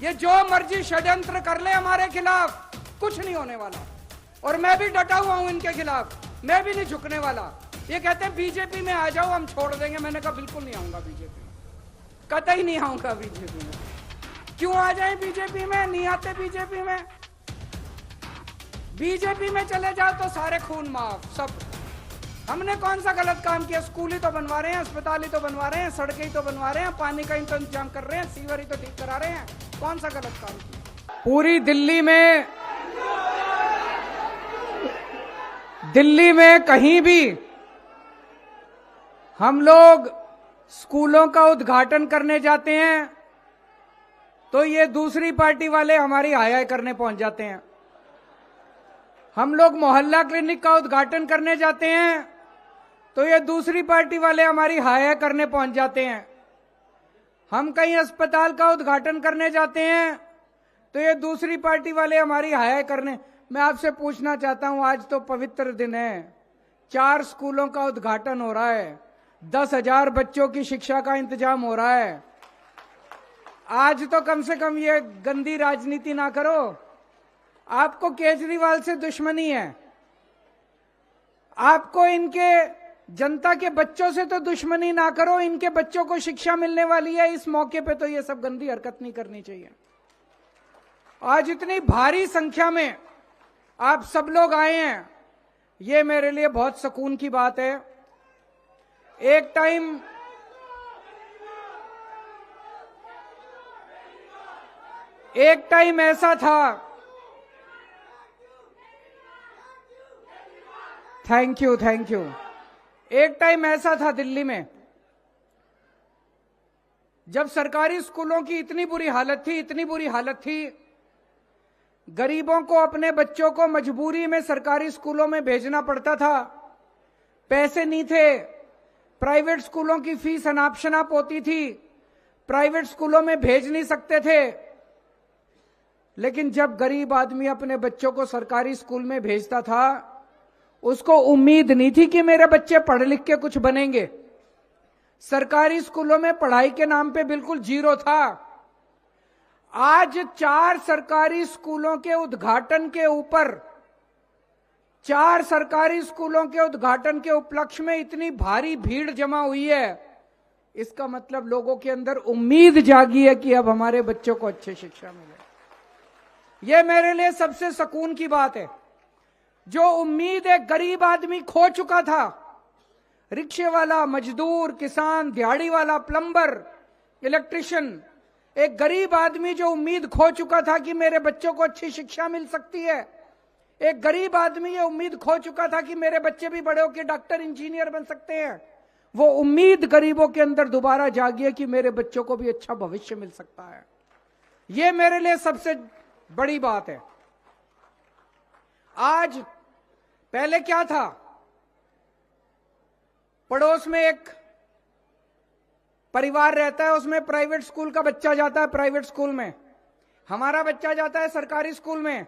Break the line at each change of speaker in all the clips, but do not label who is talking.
ये जो मर्जी षड्यंत्र कर ले हमारे खिलाफ, कुछ नहीं होने वाला। और मैं भी डटा हुआ हूं इनके खिलाफ, मैं भी नहीं झुकने वाला। ये कहते हैं बीजेपी में आ जाओ, हम छोड़ देंगे। मैंने कहा बिल्कुल नहीं आऊंगा बीजेपी में, कतई नहीं आऊंगा बीजेपी में। क्यों आ जाए बीजेपी में? नहीं आते बीजेपी में। बीजेपी में चले जाओ तो सारे खून माफ सब। हमने कौन सा गलत काम किया? स्कूल ही तो बनवा रहे हैं, अस्पताल ही तो बनवा रहे हैं, सड़कें ही तो बनवा रहे हैं, पानी का इंतजाम कर रहे हैं, सीवर ही तो ठीक करा रहे हैं। कौन सा गलत काम किया? पूरी दिल्ली में कहीं भी हम लोग स्कूलों का उद्घाटन करने जाते हैं तो ये दूसरी पार्टी वाले हमारी हाय करने पहुंच जाते हैं। हम लोग मोहल्ला क्लिनिक का उद्घाटन करने जाते हैं तो ये दूसरी पार्टी वाले हमारी हाय करने पहुंच जाते हैं। हम कहीं अस्पताल का उद्घाटन करने जाते हैं तो ये दूसरी पार्टी वाले हमारी हाय करने। मैं आपसे पूछना चाहता हूं, आज तो पवित्र दिन है, 4 स्कूलों का उद्घाटन हो रहा है, 10,000 बच्चों की शिक्षा का इंतजाम हो रहा है। आज तो कम से कम ये गंदी राजनीति ना करो। आपको केजरीवाल से दुश्मनी है, आपको इनके जनता के बच्चों से तो दुश्मनी ना करो। इनके बच्चों को शिक्षा मिलने वाली है, इस मौके पे तो ये सब गंदी हरकत नहीं करनी चाहिए। आज इतनी भारी संख्या में आप सब लोग आए हैं, ये मेरे लिए बहुत सुकून की बात है। एक टाइम ऐसा था, थैंक यू। एक टाइम ऐसा था दिल्ली में जब सरकारी स्कूलों की इतनी बुरी हालत थी, गरीबों को अपने बच्चों को मजबूरी में सरकारी स्कूलों में भेजना पड़ता था। पैसे नहीं थे, प्राइवेट स्कूलों की फीस अनाप शनाप होती थी, प्राइवेट स्कूलों में भेज नहीं सकते थे। लेकिन जब गरीब आदमी अपने बच्चों को सरकारी स्कूल में भेजता था, उसको उम्मीद नहीं थी कि मेरे बच्चे पढ़ लिख के कुछ बनेंगे। सरकारी स्कूलों में पढ़ाई के नाम पे बिल्कुल जीरो था। आज 4 सरकारी स्कूलों के उद्घाटन के ऊपर, 4 सरकारी स्कूलों के उद्घाटन के उपलक्ष्य में इतनी भारी भीड़ जमा हुई है। इसका मतलब लोगों के अंदर उम्मीद जागी है कि अब हमारे बच्चों को अच्छी शिक्षा मिले। यह मेरे लिए सबसे सुकून की बात है। जो उम्मीद एक गरीब आदमी खो चुका था, रिक्शे वाला, मजदूर, किसान, दिहाड़ी वाला, प्लम्बर, इलेक्ट्रिशियन, एक गरीब आदमी जो उम्मीद खो चुका था कि मेरे बच्चों को अच्छी शिक्षा मिल सकती है, एक गरीब आदमी ये उम्मीद खो चुका था कि मेरे बच्चे भी बड़े होकर डॉक्टर, इंजीनियर बन सकते हैं, वो उम्मीद गरीबों के अंदर दोबारा जागी है कि मेरे बच्चों को भी अच्छा भविष्य मिल सकता है। ये मेरे लिए सबसे बड़ी बात है। आज पहले क्या था, पड़ोस में एक परिवार रहता है, उसमें प्राइवेट स्कूल का बच्चा जाता है, प्राइवेट स्कूल में हमारा बच्चा जाता है सरकारी स्कूल में।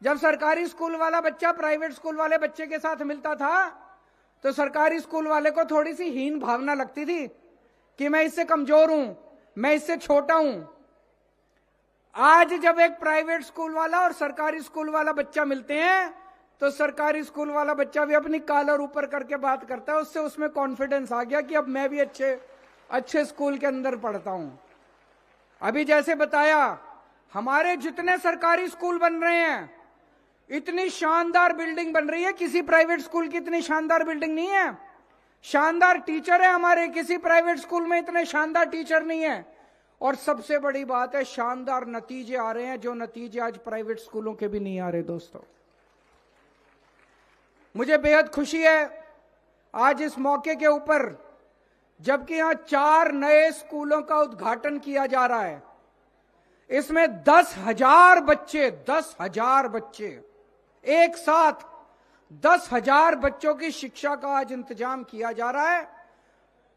जब सरकारी स्कूल वाला बच्चा प्राइवेट स्कूल वाले बच्चे के साथ मिलता था तो सरकारी स्कूल वाले को थोड़ी सी हीन भावना लगती थी कि मैं इससे कमजोर हूं, मैं इससे छोटा हूं। आज जब एक प्राइवेट स्कूल वाला और सरकारी स्कूल वाला बच्चा मिलते हैं तो सरकारी स्कूल वाला बच्चा भी अपनी कॉलर ऊपर करके बात करता है, उससे उसमें कॉन्फिडेंस आ गया कि अब मैं भी अच्छे स्कूल के अंदर पढ़ता हूं। अभी जैसे बताया, हमारे जितने सरकारी स्कूल बन रहे हैं, इतनी शानदार बिल्डिंग बन रही है, किसी प्राइवेट स्कूल की इतनी शानदार बिल्डिंग नहीं है। शानदार टीचर है हमारे, किसी प्राइवेट स्कूल में इतने शानदार टीचर नहीं है। और सबसे बड़ी बात है, शानदार नतीजे आ रहे हैं, जो नतीजे आज प्राइवेट स्कूलों के भी नहीं आ रहे। दोस्तों, मुझे बेहद खुशी है आज इस मौके के ऊपर, जबकि यहां 4 नए स्कूलों का उद्घाटन किया जा रहा है। इसमें 10,000 बच्चे एक साथ 10,000 बच्चों की शिक्षा का आज इंतजाम किया जा रहा है।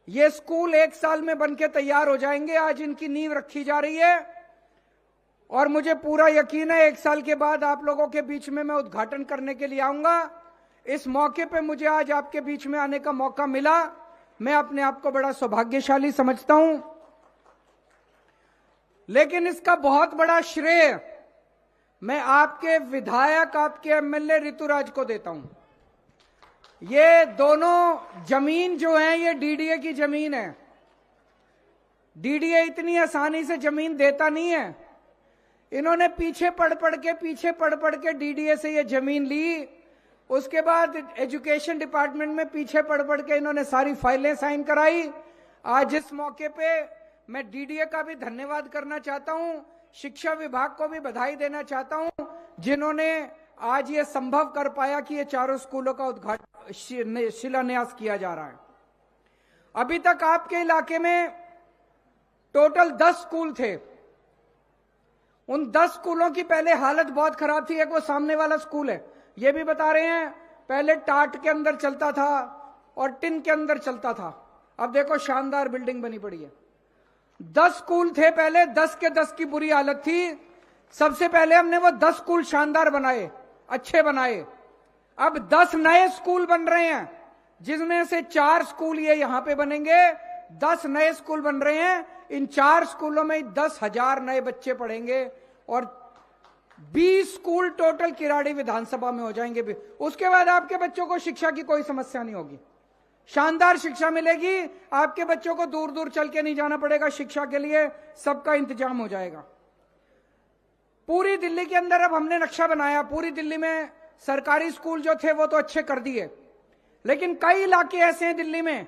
ये स्कूल 1 साल में बनके तैयार हो जाएंगे। आज इनकी नींव रखी जा रही है और मुझे पूरा यकीन है 1 साल के बाद आप लोगों के बीच में मैं उद्घाटन करने के लिए आऊंगा। इस मौके पे मुझे आज आपके बीच में आने का मौका मिला, मैं अपने आप को बड़ा सौभाग्यशाली समझता हूं। लेकिन इसका बहुत बड़ा श्रेय मैं आपके विधायक, आपके एमएलए ऋतुराज को देता हूं। ये दोनों जमीन जो है ये डीडीए की जमीन है। डीडीए इतनी आसानी से जमीन देता नहीं है। इन्होंने पीछे पढ़ पढ़ के डीडीए से ये जमीन ली। उसके बाद एजुकेशन डिपार्टमेंट में पीछे पढ़ के इन्होंने सारी फाइलें साइन कराई। आज इस मौके पे मैं डीडीए का भी धन्यवाद करना चाहता हूं, शिक्षा विभाग को भी बधाई देना चाहता हूं, जिन्होंने आज ये संभव कर पाया कि ये चारों स्कूलों का उद्घाटन, शिलान्यास किया जा रहा है। अभी तक आपके इलाके में टोटल 10 स्कूल थे। उन 10 स्कूलों की पहले हालत बहुत खराब थी। एक वो सामने वाला स्कूल है, ये भी बता रहे हैं, पहले टाट के अंदर चलता था और टिन के अंदर चलता था। अब देखो शानदार बिल्डिंग बनी पड़ी है। 10 स्कूल थे पहले, 10 के 10 की बुरी हालत थी। सबसे पहले हमने वो 10 स्कूल शानदार बनाए, अच्छे बनाए। अब 10 नए स्कूल बन रहे हैं, जिसमें से 4 स्कूल ये यहां पे बनेंगे। 10 नए स्कूल बन रहे हैं। इन 4 स्कूलों में 10,000 नए बच्चे पढ़ेंगे और 20 स्कूल टोटल किराड़ी विधानसभा में हो जाएंगे। उसके बाद आपके बच्चों को शिक्षा की कोई समस्या नहीं होगी, शानदार शिक्षा मिलेगी। आपके बच्चों को दूर दूर चल के नहीं जाना पड़ेगा शिक्षा के लिए, सबका इंतजाम हो जाएगा। पूरी दिल्ली के अंदर अब हमने नक्शा बनाया। पूरी दिल्ली में सरकारी स्कूल जो थे वो तो अच्छे कर दिए, लेकिन कई इलाके ऐसे हैं दिल्ली में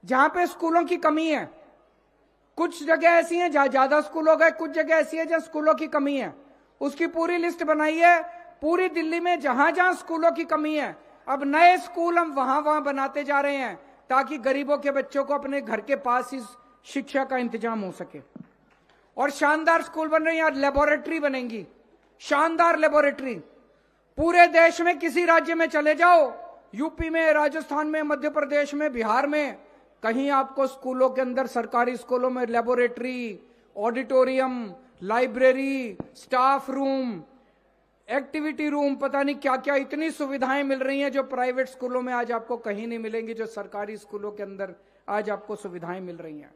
जहां पे स्कूलों की कमी है। कुछ जगह ऐसी हैं जहां ज्यादा स्कूल हो गए, कुछ जगह ऐसी है जहां स्कूलों की कमी है। उसकी पूरी लिस्ट बनाई है। पूरी दिल्ली में जहां जहां स्कूलों की कमी है, अब नए स्कूल हम वहां बनाते जा रहे हैं, ताकि गरीबों के बच्चों को अपने घर के पास ही शिक्षा का इंतजाम हो सके। और शानदार स्कूल बन रहे हैं, लेबोरेटरी बनेंगी, शानदार लेबोरेटरी। पूरे देश में किसी राज्य में चले जाओ, यूपी में, राजस्थान में, मध्य प्रदेश में, बिहार में, कहीं आपको स्कूलों के अंदर, सरकारी स्कूलों में laboratory, auditorium, library, staff room, activity room, पता नहीं क्या क्या इतनी सुविधाएं मिल रही हैं जो प्राइवेट स्कूलों में आज आपको कहीं नहीं मिलेंगी, जो सरकारी स्कूलों के अंदर आज आपको सुविधाएं मिल रही हैं।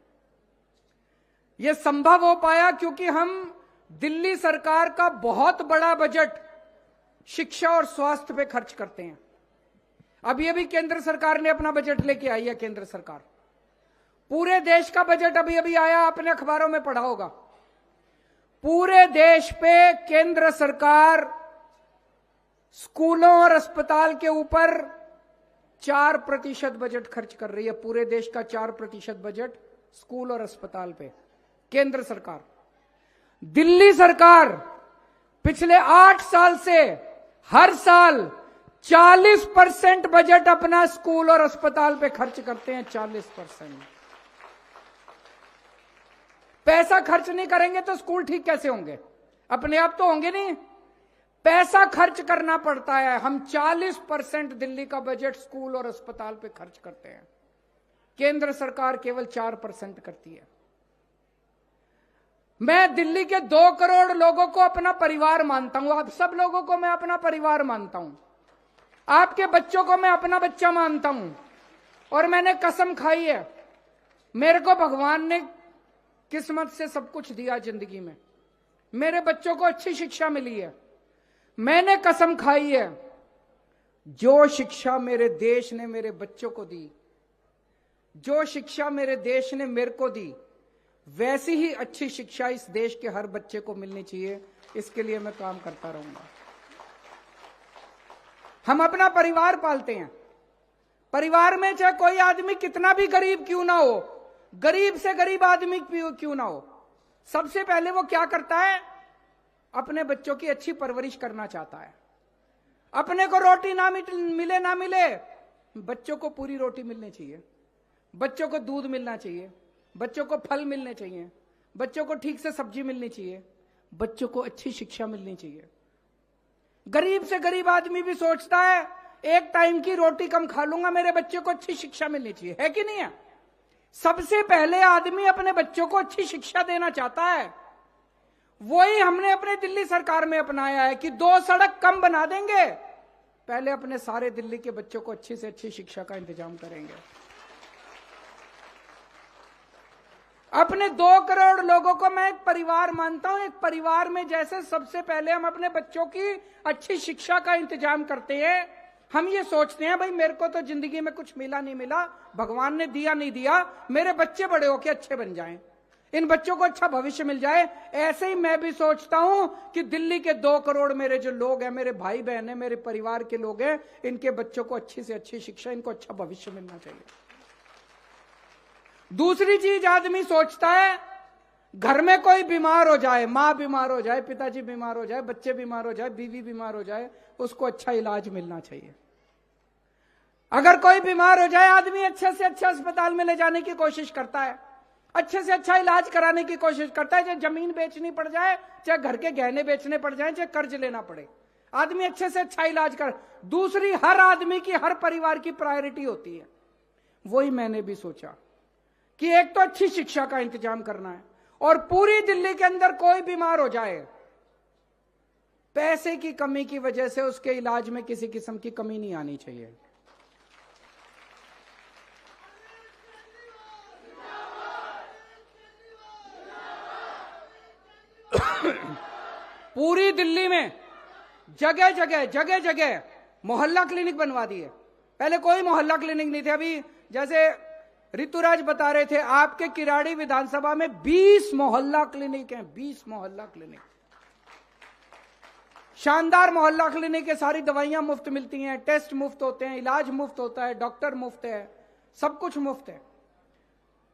यह संभव हो पाया क्योंकि हम दिल्ली सरकार का बहुत बड़ा बजट शिक्षा और स्वास्थ्य पे खर्च करते हैं। अभी अभी केंद्र सरकार ने अपना बजट लेके आई है। केंद्र सरकार, पूरे देश का बजट अभी अभी आया, आपने अखबारों में पढ़ा होगा। पूरे देश पे केंद्र सरकार स्कूलों और अस्पताल के ऊपर 4% बजट खर्च कर रही है। पूरे देश का 4% बजट स्कूल और अस्पताल पे केंद्र सरकार। दिल्ली सरकार पिछले 8 साल से हर साल 40% बजट अपना स्कूल और अस्पताल पे खर्च करते हैं। 40%। पैसा खर्च नहीं करेंगे तो स्कूल ठीक कैसे होंगे? अपने आप तो होंगे नहीं, पैसा खर्च करना पड़ता है। हम 40% दिल्ली का बजट स्कूल और अस्पताल पे खर्च करते हैं, केंद्र सरकार केवल 4% करती है। मैं दिल्ली के 2 करोड़ लोगों को अपना परिवार मानता हूं। आप सब लोगों को मैं अपना परिवार मानता हूं। आपके बच्चों को मैं अपना बच्चा मानता हूं। और मैंने कसम खाई है, मेरे को भगवान ने किस्मत से सब कुछ दिया जिंदगी में। मेरे बच्चों को अच्छी शिक्षा मिली है। मैंने कसम खाई है, जो शिक्षा मेरे देश ने मेरे बच्चों को दी, जो शिक्षा मेरे देश ने मेरे को दी, वैसी ही अच्छी शिक्षा इस देश के हर बच्चे को मिलनी चाहिए। इसके लिए मैं काम करता रहूंगा। हम अपना परिवार पालते हैं। परिवार में चाहे कोई आदमी कितना भी गरीब क्यों ना हो, गरीब से गरीब आदमी क्यों ना हो, सबसे पहले वो क्या करता है? अपने बच्चों की अच्छी परवरिश करना चाहता है। अपने को रोटी ना मिले ना मिले, बच्चों को पूरी रोटी मिलनी चाहिए, बच्चों को दूध मिलना चाहिए, बच्चों को फल मिलने चाहिए, बच्चों को ठीक से सब्जी मिलनी चाहिए, बच्चों को अच्छी शिक्षा मिलनी चाहिए। गरीब से गरीब आदमी भी सोचता है एक टाइम की रोटी कम खा लूंगा, मेरे बच्चे को अच्छी शिक्षा मिलनी चाहिए, है कि नहीं है? सबसे पहले आदमी अपने बच्चों को अच्छी शिक्षा देना चाहता है। वही हमने अपने दिल्ली सरकार में अपनाया है कि 2 सड़क कम बना देंगे, पहले अपने सारे दिल्ली के बच्चों को अच्छी से अच्छी शिक्षा का इंतजाम करेंगे। अपने 2 करोड़ लोगों को मैं एक परिवार मानता हूं। एक परिवार में जैसे सबसे पहले हम अपने बच्चों की अच्छी शिक्षा का इंतजाम करते हैं, हम ये सोचते हैं भाई मेरे को तो जिंदगी में कुछ मिला नहीं मिला, भगवान ने दिया नहीं दिया, मेरे बच्चे बड़े होके अच्छे बन जाएं, इन बच्चों को अच्छा भविष्य मिल जाए। ऐसे ही मैं भी सोचता हूं कि दिल्ली के 2 करोड़ मेरे जो लोग हैं, मेरे भाई बहन हैं, मेरे परिवार के लोग हैं, इनके बच्चों को अच्छी से अच्छी शिक्षा, इनको अच्छा भविष्य मिलना चाहिए। दूसरी चीज आदमी सोचता है, घर में कोई बीमार हो जाए, मां बीमार हो जाए, पिताजी बीमार हो जाए, बच्चे बीमार हो जाए, बीवी बीमार हो जाए, उसको अच्छा इलाज मिलना चाहिए। अगर कोई बीमार हो जाए, आदमी अच्छे से अच्छे अस्पताल में ले जाने की कोशिश करता है, अच्छे से अच्छा इलाज कराने की कोशिश करता है, चाहे जमीन बेचनी पड़ जाए, चाहे घर के गहने बेचने पड़ जाए, चाहे कर्ज लेना पड़े, आदमी अच्छे से अच्छा इलाज कर। दूसरी हर आदमी की, हर परिवार की प्रायोरिटी होती है। वही मैंने भी सोचा कि एक तो अच्छी शिक्षा का इंतजाम करना है, और पूरी दिल्ली के अंदर कोई बीमार हो जाए, पैसे की कमी की वजह से उसके इलाज में किसी किस्म की कमी नहीं आनी चाहिए। पूरी दिल्ली में जगह जगह मोहल्ला क्लिनिक बनवा दिए। पहले कोई मोहल्ला क्लिनिक नहीं थे। अभी जैसे ऋतुराज बता रहे थे, आपके किराड़ी विधानसभा में 20 मोहल्ला क्लिनिक हैं, 20 मोहल्ला क्लिनिक, शानदार मोहल्ला क्लिनिक है। सारी दवाइयां मुफ्त मिलती हैं, टेस्ट मुफ्त होते हैं, इलाज मुफ्त होता है, डॉक्टर मुफ्त है, सब कुछ मुफ्त है।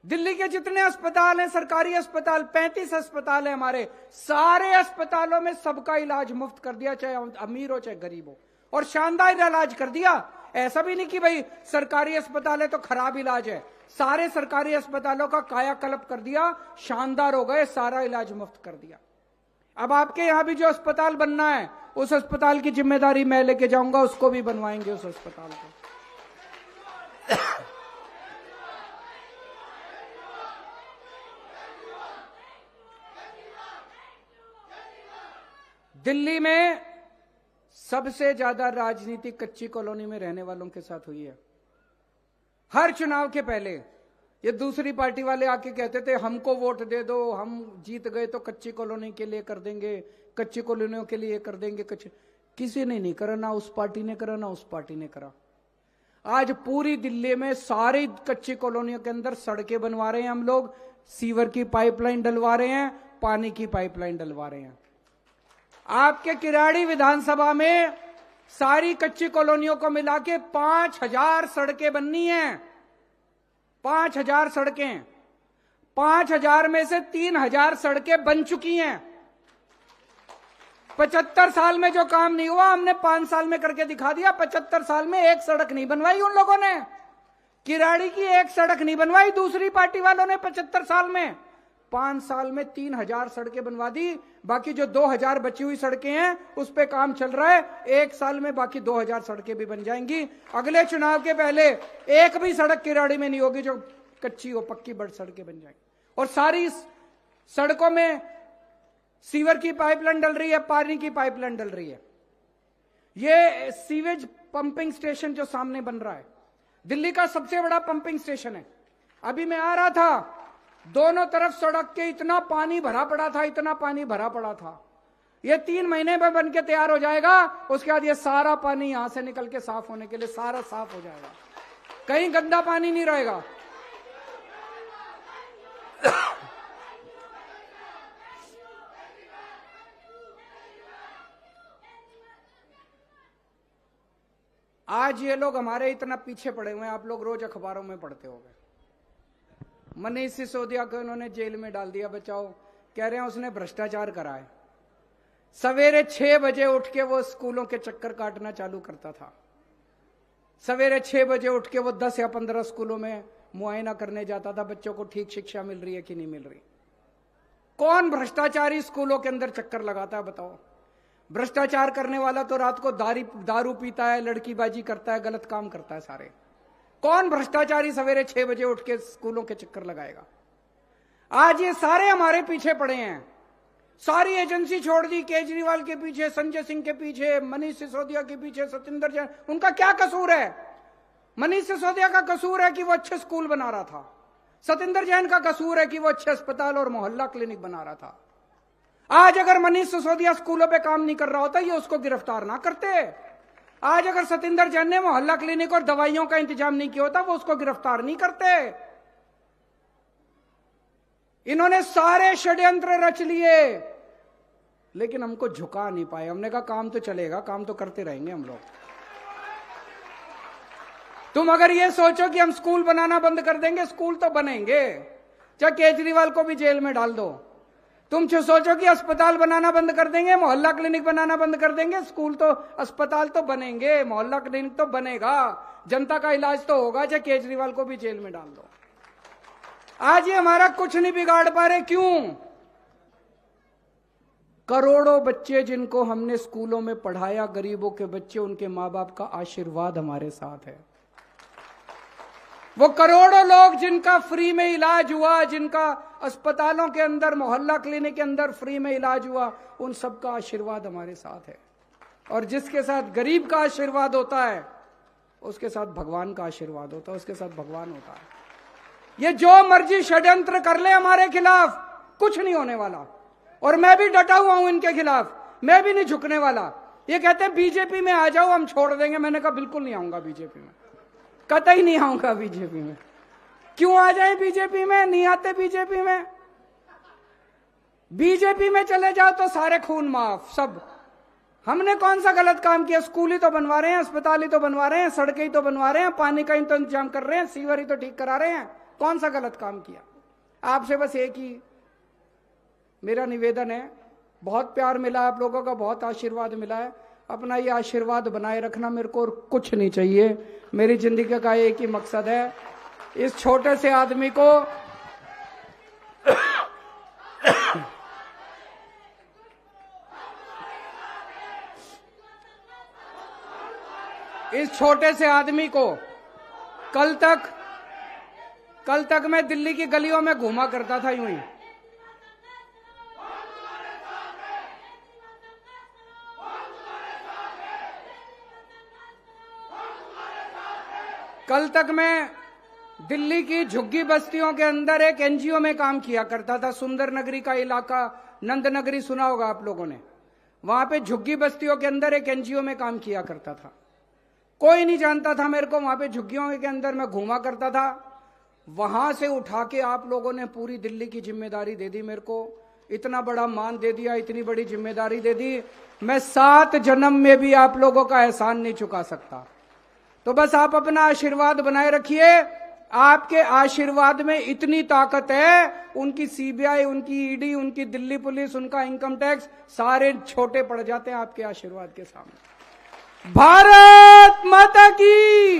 दिल्ली के जितने अस्पताल हैं, सरकारी अस्पताल, 35 अस्पताल हैं हमारे, सारे अस्पतालों में सबका इलाज मुफ्त कर दिया, चाहे अमीर हो चाहे गरीब हो, और शानदार इलाज कर दिया। ऐसा भी नहीं कि भाई सरकारी अस्पताल है तो खराब इलाज है, सारे सरकारी अस्पतालों का कायाकल्प कर दिया, शानदार हो गए, सारा इलाज मुफ्त कर दिया। अब आपके यहां भी जो अस्पताल बनना है, उस अस्पताल की जिम्मेदारी मैं लेके जाऊंगा, उसको भी बनवाएंगे उस अस्पताल को। दिल्ली में सबसे ज्यादा राजनीति कच्ची कॉलोनी में रहने वालों के साथ हुई है। हर चुनाव के पहले ये दूसरी पार्टी वाले आके कहते थे हमको वोट दे दो, हम जीत गए तो कच्ची कॉलोनी के लिए कर देंगे, कच्ची कॉलोनियों के लिए कर देंगे। किसी ने नहीं करा, ना उस पार्टी ने करा, ना उस पार्टी ने करा। आज पूरी दिल्ली में सारी कच्ची कॉलोनियों के अंदर सड़कें बनवा रहे हैं हम लोग, सीवर की पाइपलाइन डलवा रहे हैं, पानी की पाइपलाइन डलवा रहे हैं। आपके किराड़ी विधानसभा में सारी कच्ची कॉलोनियों को मिला के 5000 सड़कें बननी हैं, 5000 सड़कें। 5000 में से 3000 सड़कें बन चुकी हैं। 75 साल में जो काम नहीं हुआ, हमने 5 साल में करके दिखा दिया। 75 साल में एक सड़क नहीं बनवाई उन लोगों ने, किराड़ी की एक सड़क नहीं बनवाई दूसरी पार्टी वालों ने 75 साल में। 5 साल में 3000 सड़कें बनवा दी, बाकी जो 2000 बची हुई सड़कें हैं उस पे काम चल रहा है। 1 साल में बाकी 2000 सड़कें भी बन जाएंगी। अगले चुनाव के पहले एक भी सड़क किराड़ी में नहीं होगी जो कच्ची हो, पक्की बड़ सड़कें बन जाएंगी। और सारी सड़कों में सीवर की पाइपलाइन डल रही है, पानी की पाइपलाइन डल रही है। ये सीवेज पंपिंग स्टेशन जो सामने बन रहा है, दिल्ली का सबसे बड़ा पंपिंग स्टेशन है। अभी मैं आ रहा था, दोनों तरफ सड़क के इतना पानी भरा पड़ा था, इतना पानी भरा पड़ा था। ये 3 महीने में बन के तैयार हो जाएगा। उसके बाद ये सारा पानी यहां से निकल के साफ होने के लिए सारा साफ हो जाएगा, कहीं गंदा पानी नहीं रहेगा। आज ये लोग हमारे इतना पीछे पड़े हुए हैं, आप लोग रोज अखबारों में पढ़ते होंगे। मनीष सिसोदिया को उन्होंने जेल में डाल दिया, बचाओ, कह रहे हैं उसने भ्रष्टाचार करा है। सवेरे 6 बजे उठ के वो स्कूलों के चक्कर काटना चालू करता था। सवेरे 6 बजे उठ के वो 10 या 15 स्कूलों में मुआयना करने जाता था, बच्चों को ठीक शिक्षा मिल रही है कि नहीं मिल रही। कौन भ्रष्टाचारी स्कूलों के अंदर चक्कर लगाता है बताओ? भ्रष्टाचार करने वाला तो रात को दारू पीता है, लड़कीबाजी करता है, गलत काम करता है सारे। कौन भ्रष्टाचारी सवेरे 6 बजे उठ के स्कूलों के चक्कर लगाएगा? आज ये सारे हमारे पीछे पड़े हैं। सारी एजेंसी छोड़ दी, केजरीवाल के पीछे, संजय सिंह के पीछे, मनीष सिसोदिया के पीछे, सतिंदर जैन। उनका क्या कसूर है? मनीष सिसोदिया का कसूर है कि वो अच्छे स्कूल बना रहा था। सतिंदर जैन का कसूर है कि वो अच्छे अस्पताल और मोहल्ला क्लिनिक बना रहा था। आज अगर मनीष सिसोदिया स्कूलों पे काम नहीं कर रहा होता, ये उसको गिरफ्तार ना करते। आज अगर सतिंदर जैन ने मोहल्ला क्लिनिक और दवाइयों का इंतजाम नहीं किया होता, वो उसको गिरफ्तार नहीं करते। इन्होंने सारे षड्यंत्र रच लिए, लेकिन हमको झुका नहीं पाए। हमने कहा काम तो चलेगा, काम तो करते रहेंगे हम लोग। तुम अगर ये सोचो कि हम स्कूल बनाना बंद कर देंगे, स्कूल तो बनेंगे, चाहे केजरीवाल को भी जेल में डाल दो। तुम जो सोचो कि अस्पताल बनाना बंद कर देंगे, मोहल्ला क्लिनिक बनाना बंद कर देंगे, स्कूल तो अस्पताल तो बनेंगे, मोहल्ला क्लिनिक तो बनेगा, जनता का इलाज तो होगा, चाहे केजरीवाल को भी जेल में डाल दो। आज ये हमारा कुछ नहीं बिगाड़ पा रहे। क्यों? करोड़ों बच्चे जिनको हमने स्कूलों में पढ़ाया, गरीबों के बच्चे, उनके मां बाप का आशीर्वाद हमारे साथ है। वो करोड़ों लोग जिनका फ्री में इलाज हुआ, जिनका अस्पतालों के अंदर, मोहल्ला क्लिनिक के अंदर फ्री में इलाज हुआ, उन सबका आशीर्वाद हमारे साथ है। और जिसके साथ गरीब का आशीर्वाद होता है, उसके साथ भगवान का आशीर्वाद होता है, उसके साथ भगवान होता है। ये जो मर्जी षड्यंत्र कर ले हमारे खिलाफ, कुछ नहीं होने वाला। और मैं भी डटा हुआ हूं इनके खिलाफ, मैं भी नहीं झुकने वाला। ये कहते हैं बीजेपी में आ जाओ, हम छोड़ देंगे। मैंने कहा बिल्कुल नहीं आऊंगा बीजेपी में, कतई नहीं आऊंगा बीजेपी में। क्यों आ जाए बीजेपी में? नहीं आते बीजेपी में। बीजेपी में चले जाओ तो सारे खून माफ, सब। हमने कौन सा गलत काम किया? स्कूल ही तो बनवा रहे हैं, अस्पताल ही तो बनवा रहे हैं, सड़कें ही तो बनवा रहे हैं, पानी का ही तो इंतजाम कर रहे हैं, सीवर ही तो ठीक करा रहे हैं। कौन सा गलत काम किया? आपसे बस एक ही मेरा निवेदन है, बहुत प्यार मिला आप लोगों का, बहुत आशीर्वाद मिला है, अपना ये आशीर्वाद बनाए रखना। मेरे को और कुछ नहीं चाहिए। मेरी जिंदगी का एक ही मकसद है, इस छोटे से आदमी को इस छोटे से आदमी को कल तक मैं दिल्ली की गलियों में घूमा करता था यूं ही। कल तक मैं दिल्ली की झुग्गी बस्तियों के अंदर एक एनजीओ में काम किया करता था। सुंदर नगरी का इलाका, नंद नगरी सुना होगा आप लोगों ने। वहां पे झुग्गी बस्तियों के अंदर एक एनजीओ में काम किया करता था। कोई नहीं जानता था मेरे को। वहां पे झुग्गियों के अंदर मैं घूमा करता था। वहां से उठा के आप लोगों ने पूरी दिल्ली की जिम्मेदारी दे दी मेरे को। इतना बड़ा मान दे दिया, इतनी बड़ी जिम्मेदारी दे दी। मैं 7 जन्म में भी आप लोगों का एहसान नहीं चुका सकता। तो बस आप अपना आशीर्वाद बनाए रखिए। आपके आशीर्वाद में इतनी ताकत है, उनकी सीबीआई, उनकी ईडी, उनकी दिल्ली पुलिस, उनका इनकम टैक्स, सारे छोटे पड़ जाते हैं आपके आशीर्वाद के सामने। भारत माता की।